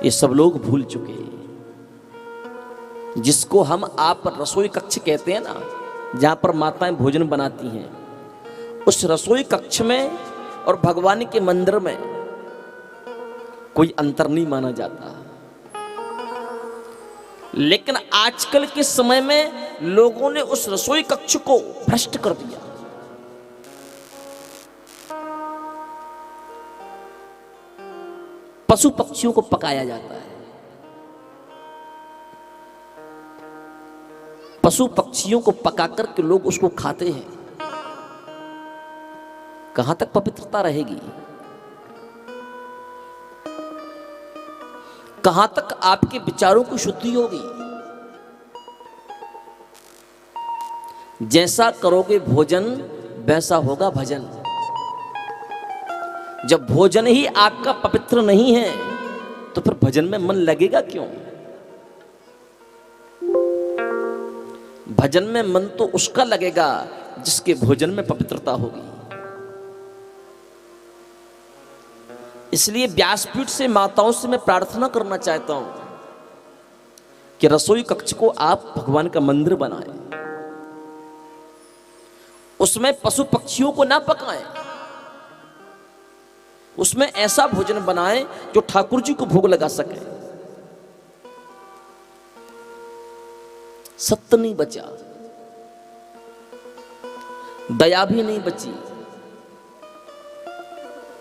ये सब लोग भूल चुके हैं। जिसको हम आप रसोई कक्ष कहते हैं ना, जहां पर माताएं भोजन बनाती हैं, उस रसोई कक्ष में और भगवान के मंदिर में कोई अंतर नहीं माना जाता। लेकिन आजकल के समय में लोगों ने उस रसोई कक्ष को भ्रष्ट कर दिया। पशु पक्षियों को पकाया जाता है, पशु पक्षियों को पकाकर के लोग उसको खाते हैं। कहां तक पवित्रता रहेगी? कहां तक आपके विचारों की शुद्धि होगी? जैसा करोगे भोजन वैसा होगा भजन। जब भोजन ही आपका पवित्र नहीं है तो फिर भजन में मन लगेगा क्यों? भजन में मन तो उसका लगेगा जिसके भोजन में पवित्रता होगी। इसलिए व्यासपीठ से माताओं से मैं प्रार्थना करना चाहता हूं कि रसोई कक्ष को आप भगवान का मंदिर बनाएं, उसमें पशु पक्षियों को ना पकाएं, उसमें ऐसा भोजन बनाएं जो ठाकुर जी को भोग लगा सके। सत्य नहीं बचा, दया भी नहीं बची,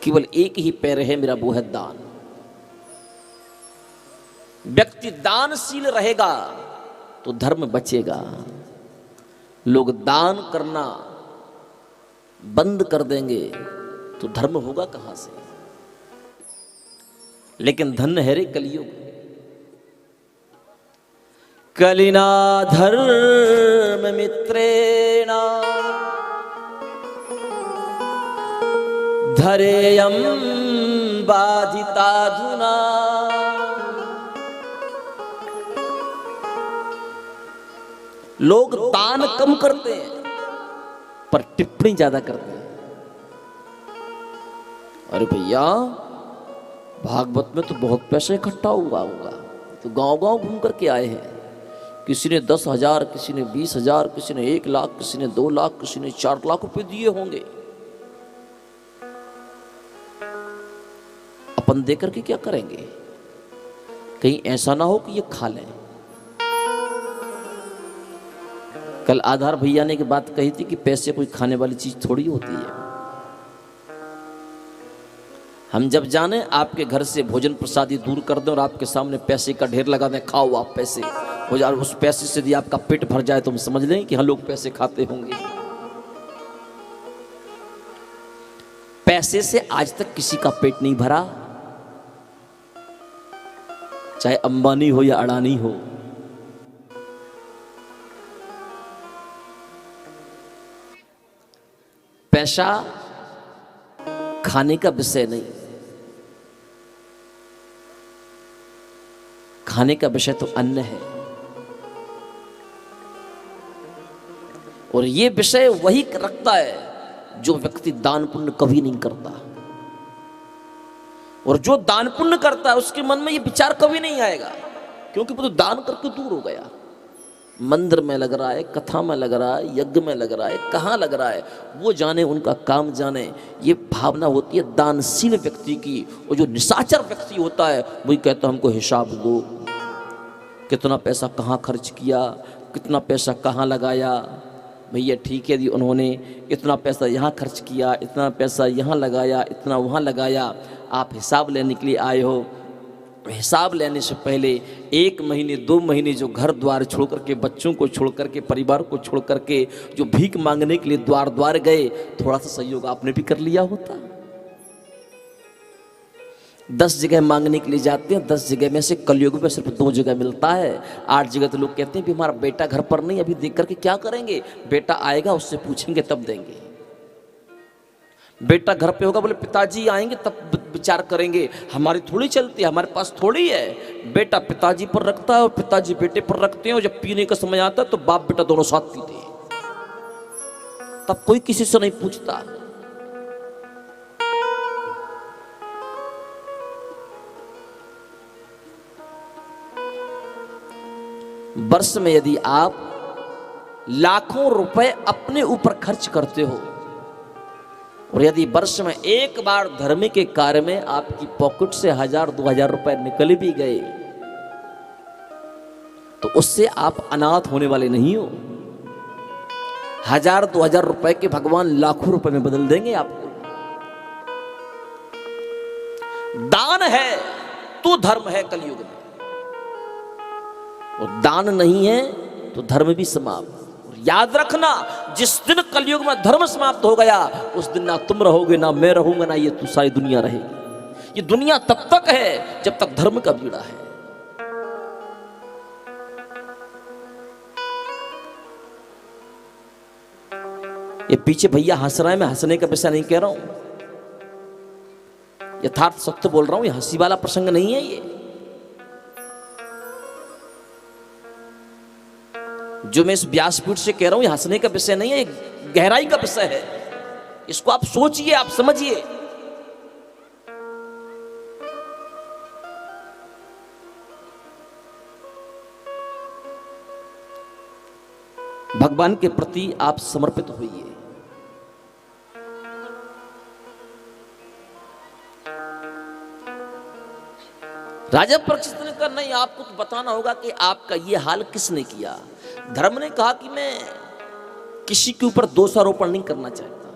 केवल एक ही पैर है मेरा, वो है दान। व्यक्ति दानशील रहेगा तो धर्म बचेगा। लोग दान करना बंद कर देंगे तो धर्म होगा कहां से? लेकिन धन्य है रे कलियुग, कलिना धर्म मित्रेणा धरेयं बाधिताधुना। लोग दान कम करते हैं पर टिप्पणी ज्यादा करते हैं। अरे भैया, भागवत में तो बहुत पैसा इकट्ठा हुआ होगा, तो गांव गांव घूम करके आए हैं। किसी ने 10,000, किसी ने 20,000, किसी ने 1 लाख, किसी ने 2 लाख, किसी ने 4 लाख रुपए दिए होंगे। अपन देकर के क्या करेंगे? कहीं ऐसा ना हो कि ये खा लें। कल आधार भैया ने की बात कही थी कि पैसे कोई खाने वाली चीज थोड़ी होती है। हम जब जाने आपके घर से भोजन प्रसादी दूर कर दें और आपके सामने पैसे का ढेर लगा दें, खाओ आप पैसे, और उस पैसे से यदि आपका पेट भर जाए तो हम समझ लें कि हम लोग पैसे खाते होंगे। पैसे से आज तक किसी का पेट नहीं भरा, चाहे अंबानी हो या अडानी हो। पैसा खाने का विषय नहीं, खाने का विषय तो अन्न है। और ये विषय वही रखता है जो व्यक्ति दान पुण्य कभी नहीं करता। और जो दान पुण्य करता है उसके मन में ये विचार कभी नहीं आएगा, क्योंकि वो तो दान करके दूर हो गया। मंदिर में लग रहा है, कथा में लग रहा है, यज्ञ में लग रहा है, कहाँ लग रहा है वो जाने, उनका काम जाने। ये भावना होती है दानशील व्यक्ति की। और जो निशाचर व्यक्ति होता है वही कहता है हमको हिसाब दो, कितना पैसा कहाँ खर्च किया, कितना पैसा कहाँ लगाया। भैया ठीक है जी, उन्होंने इतना पैसा यहाँ खर्च किया, इतना पैसा यहाँ लगाया, इतना वहाँ लगाया। आप हिसाब लेने के लिए आए हो। हिसाब लेने से पहले 1 महीने 2 महीने जो घर द्वार छोड़ करके, बच्चों को छोड़ करके, परिवार को छोड़ करके जो भीख मांगने के लिए द्वार द्वार गए, थोड़ा सा सहयोग आपने भी कर लिया होता। 10 जगह मांगने के लिए जाते हैं, 10 जगह में से कलयुग में सिर्फ 2 जगह मिलता है। 8 जगह तो लोग कहते हैं कि हमारा बेटा घर पर नहीं, अभी देख करके क्या करेंगे, बेटा आएगा उससे पूछेंगे तब देंगे। बेटा घर पे होगा, बोले पिताजी आएंगे तब विचार करेंगे, हमारी थोड़ी चलती है, हमारे पास थोड़ी है। बेटा पिताजी पर रखता है और पिताजी बेटे पर रखते हैं, और जब पीने का समय आता है तो बाप बेटा दोनों साथ पीते हैं। तब कोई किसी से नहीं पूछता। वर्ष में यदि आप लाखों रुपए अपने ऊपर खर्च करते हो और यदि वर्ष में एक बार धर्म के कार्य में आपकी पॉकेट से 1000-2000 रुपए निकल भी गए तो उससे आप अनाथ होने वाले नहीं हो। 1000-2000 रुपए के भगवान लाखों रुपए में बदल देंगे आपको। दान है तो धर्म है कलयुग में, और दान नहीं है तो धर्म भी समाप्त। याद रखना, जिस दिन कलयुग में धर्म समाप्त हो गया उस दिन ना तुम रहोगे, ना मैं रहूंगा, ना ये सारी दुनिया रहेगी। ये दुनिया तब तक है जब तक धर्म का बीड़ा है। ये पीछे भैया हंस रहा है, मैं हंसने का विषय नहीं कह रहा हूं, यथार्थ सत्य बोल रहा हूं। ये हंसी वाला प्रसंग नहीं है। ये जो मैं इस व्यासपीठ से कह रहा हूं, ये हंसने का विषय नहीं है, गहराई का विषय है। इसको आप सोचिए, आप समझिए। भगवान के प्रति आप समर्पित होइए। राजा परीक्षित ने कहा, नहीं, आपको तो बताना होगा कि आपका ये हाल किसने किया। धर्म ने कहा कि मैं किसी के ऊपर दोषारोपण नहीं करना चाहता,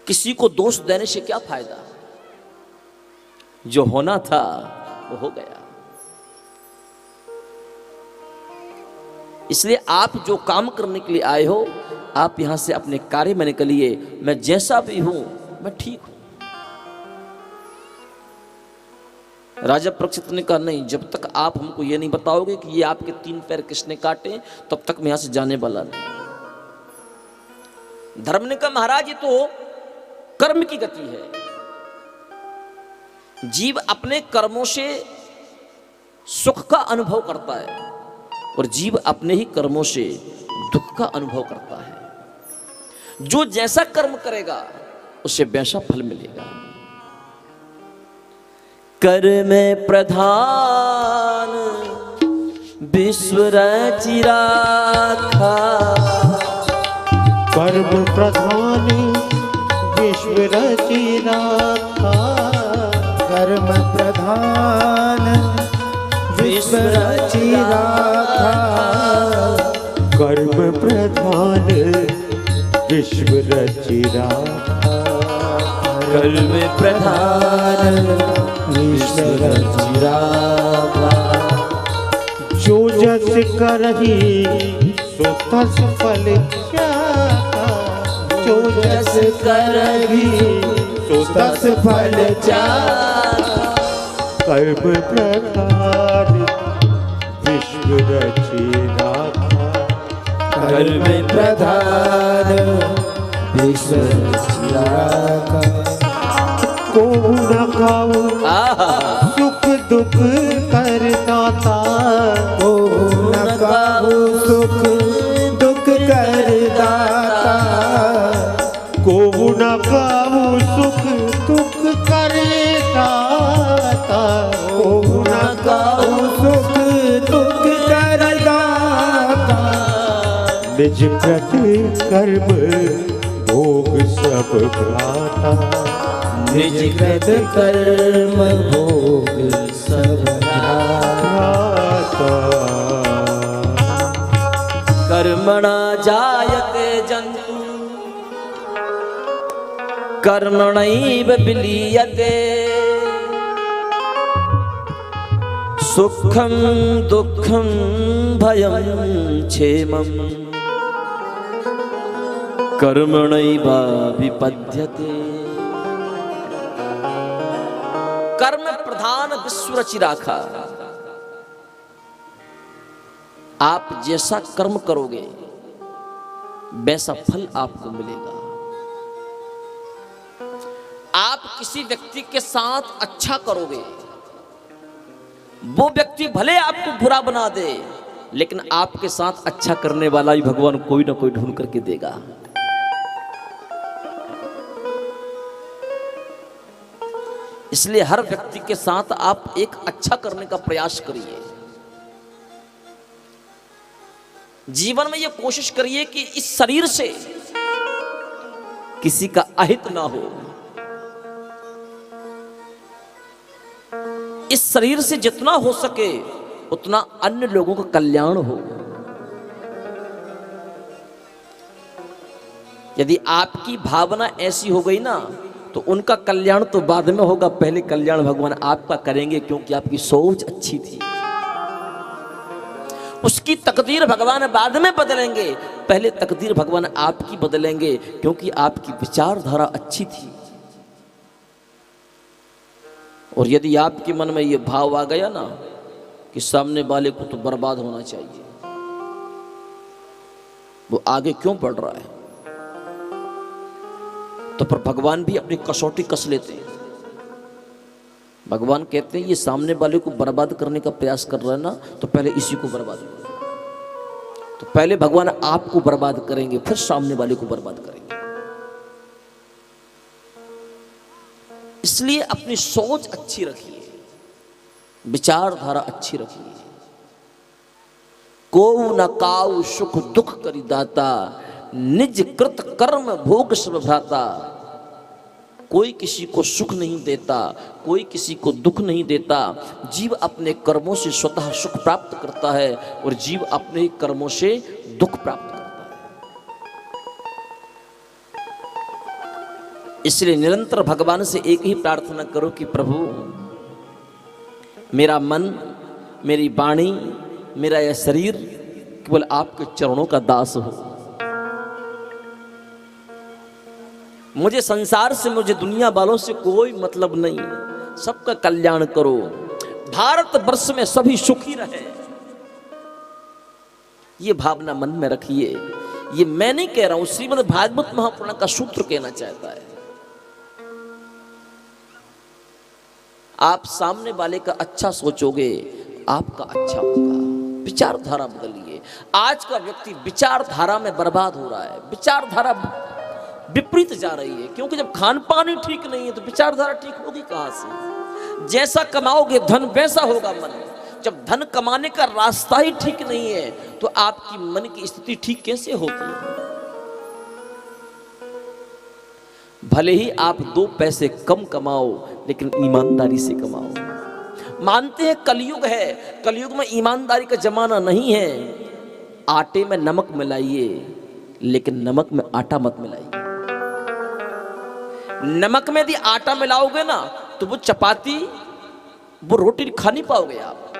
किसी को दोष देने से क्या फायदा, जो होना था वो हो गया। इसलिए आप जो काम करने के लिए आए हो, आप यहां से अपने कार्य में निकलिए। मैं जैसा भी हूं मैं ठीक हूं। राजा परीक्षित ने कहा, नहीं, जब तक आप हमको ये नहीं बताओगे कि ये आपके 3 पैर किसने काटे, तब तक मैं यहां से जाने वाला नहीं। धर्म ने कहा, महाराज, ये तो कर्म की गति है। जीव अपने कर्मों से सुख का अनुभव करता है और जीव अपने ही कर्मों से दुख का अनुभव करता है। जो जैसा कर्म करेगा उसे वैसा फल मिलेगा। कर्म प्रधान विश्व रचि राखा, कर्म प्रधान विश्व रचि राखा, कर्म प्रधान विश्व रचि राखा, कर्म प्रधान विश्व रचि राखा, कर्म प्रधान विश्व रचि राखा। जो जस करहि सो तस फल चाखा, जो जस करहि सो तस फल चाखा, कर्म प्रधान विश्व रचि राखा, कर्म प्रधान विश्व रचि राखा। को न खाऊं सुख दुख करदाता, को न खाऊं सुख दुख करदाता, को न खाऊं सुख दुख करदाता, को न खाऊं सुख दुख करदाता। निज प्रति कर्म भोग सब भ्राता, निज कृत कर्म भोग सब भ्राता। कर्मणा जायते जन्तु कर्मणैव विलीयते, सुखं दुःखं भयं क्षेमं कर्मणैवाभिपद्यते। कर्म प्रधान विश्व रचि राखा। आप जैसा कर्म करोगे वैसा फल आपको मिलेगा। आप किसी व्यक्ति के साथ अच्छा करोगे, वो व्यक्ति भले आपको बुरा बना दे, लेकिन आपके साथ अच्छा करने वाला ही भगवान कोई ना कोई ढूंढ करके देगा। इसलिए हर व्यक्ति के साथ आप एक अच्छा करने का प्रयास करिए। जीवन में ये कोशिश करिए कि इस शरीर से किसी का अहित ना हो, इस शरीर से जितना हो सके उतना अन्य लोगों का कल्याण हो। यदि आपकी भावना ऐसी हो गई ना तो उनका कल्याण तो बाद में होगा, पहले कल्याण भगवान आपका करेंगे, क्योंकि आपकी सोच अच्छी थी। उसकी तकदीर भगवान बाद में बदलेंगे, पहले तकदीर भगवान आपकी बदलेंगे, क्योंकि आपकी विचारधारा अच्छी थी। और यदि आपके मन में यह भाव आ गया ना कि सामने वाले को तो बर्बाद होना चाहिए, वो आगे क्यों बढ़ रहा है, तो पर भगवान भी अपनी कसौटी कस लेते हैं। भगवान कहते हैं ये सामने वाले को बर्बाद करने का प्रयास कर रहा है ना, तो पहले इसी को बर्बाद करो। तो पहले भगवान आपको बर्बाद करेंगे, फिर सामने वाले को बर्बाद करेंगे। इसलिए अपनी सोच अच्छी रखिए, विचारधारा अच्छी रखिए। को न काऊ सुख दुख करी दाता, निज कृत कर्म भोग सब भ्राता। कोई किसी को सुख नहीं देता, कोई किसी को दुख नहीं देता। जीव अपने कर्मों से स्वतः सुख प्राप्त करता है और जीव अपने ही कर्मों से दुख प्राप्त करता है। इसलिए निरंतर भगवान से एक ही प्रार्थना करो कि प्रभु मेरा मन, मेरी वाणी, मेरा यह शरीर केवल आपके चरणों का दास हो। मुझे संसार से, मुझे दुनिया वालों से कोई मतलब नहीं, सबका कल्याण करो। भारत वर्ष में सभी सुखी रहे, ये भावना मन में रखिए। ये मैं नहीं कह रहा हूं, श्रीमद् भागवत महापुराण का सूत्र कहना चाहता है। आप सामने वाले का अच्छा सोचोगे, आपका अच्छा होगा। विचारधारा बदलिए। आज का व्यक्ति विचारधारा में बर्बाद हो रहा है, विचारधारा विपरीत जा रही है, क्योंकि जब खान पान ही ठीक नहीं है तो विचारधारा ठीक होगी कहां से। जैसा कमाओगे धन वैसा होगा मन। जब धन कमाने का रास्ता ही ठीक नहीं है तो आपकी मन की स्थिति ठीक कैसे होगी। भले ही आप 2 पैसे कम कमाओ, लेकिन ईमानदारी से कमाओ। मानते हैं कलयुग है, कलयुग में ईमानदारी का जमाना नहीं है। आटे में नमक मिलाइए, लेकिन नमक में आटा मत मिलाइए। नमक में यदि आटा मिलाओगे ना तो वो चपाती, वो रोटी खा नहीं पाओगे आप।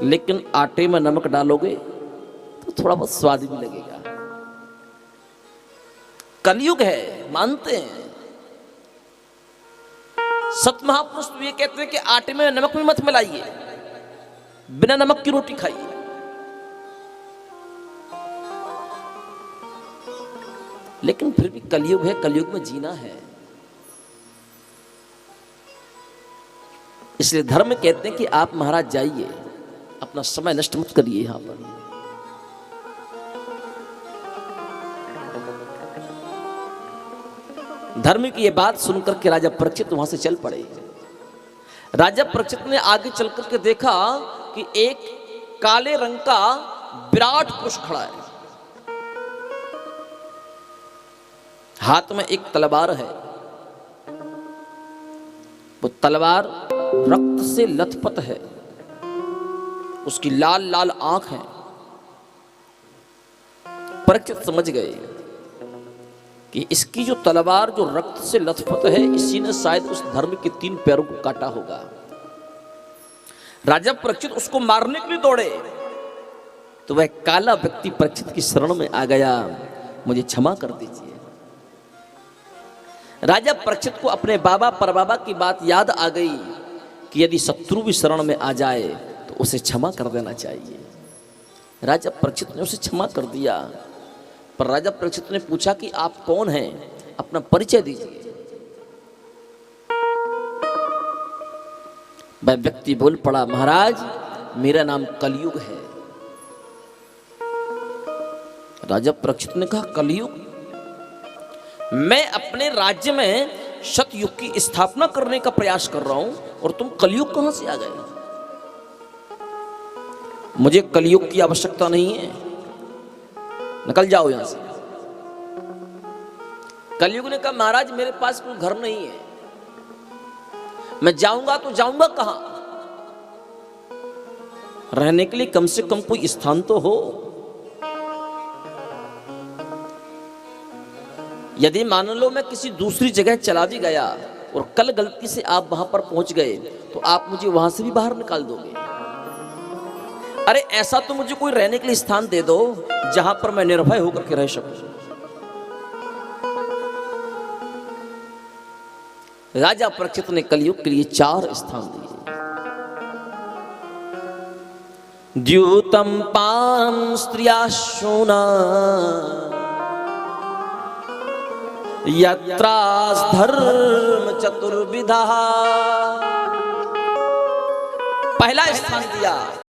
लेकिन आटे में नमक डालोगे तो थोड़ा बहुत स्वाद भी लगेगा। कलयुग है, मानते हैं। सत महापुरुष तो ये कहते हैं कि आटे में नमक भी मत मिलाइए, बिना नमक की रोटी खाइए। लेकिन फिर भी कलयुग है, कलयुग में जीना है। इसलिए धर्म कहते हैं कि आप महाराज जाइए, अपना समय नष्ट मत करिए यहां पर। धर्म की यह बात सुनकर के राजा परीक्षित वहां से चल पड़े। राजा परीक्षित ने आगे चलकर के देखा कि एक काले रंग का विराट पुरुष खड़ा है, हाथ में एक तलवार है। वो तलवार रक्त से लथपथ है, उसकी लाल लाल आंख है। परीक्षित समझ गए कि इसकी जो तलवार जो रक्त से लथपथ है, इसी ने शायद उस धर्म के 3 पैरों को काटा होगा। राजा परीक्षित उसको मारने के लिए दौड़े तो वह काला व्यक्ति परीक्षित की शरण में आ गया, मुझे क्षमा कर दीजिए। राजा परीक्षित को अपने बाबा परबाबा की बात याद आ गई कि यदि शत्रु भी शरण में आ जाए तो उसे क्षमा कर देना चाहिए। राजा परीक्षित ने उसे क्षमा कर दिया। पर राजा परीक्षित ने पूछा कि आप कौन हैं, अपना परिचय दीजिए। वह व्यक्ति बोल पड़ा, महाराज मेरा नाम कलयुग है। राजा परीक्षित ने कहा, कलयुग? मैं अपने राज्य में सतयुग की स्थापना करने का प्रयास कर रहा हूं और तुम कलयुग कहां से आ गए? मुझे कलयुग की आवश्यकता नहीं है, निकल जाओ यहां से। कलयुग ने कहा महाराज मेरे पास कोई घर नहीं है, मैं जाऊंगा तो जाऊंगा कहां? रहने के लिए कम से कम कोई स्थान तो हो। यदि मान लो मैं किसी दूसरी जगह चला भी गया और कल गलती से आप वहां पर पहुंच गए तो आप मुझे वहां से भी बाहर निकाल दोगे। अरे ऐसा तो मुझे कोई रहने के लिए स्थान दे दो जहां पर मैं निर्भय होकर के रह सकूं। राजा परीक्षित ने कलयुग के लिए 4 स्थान दिए। द्यूतम पान स्त्रिया शोना यत्रास धर्म चतुर्विधा। पहला स्थान दिया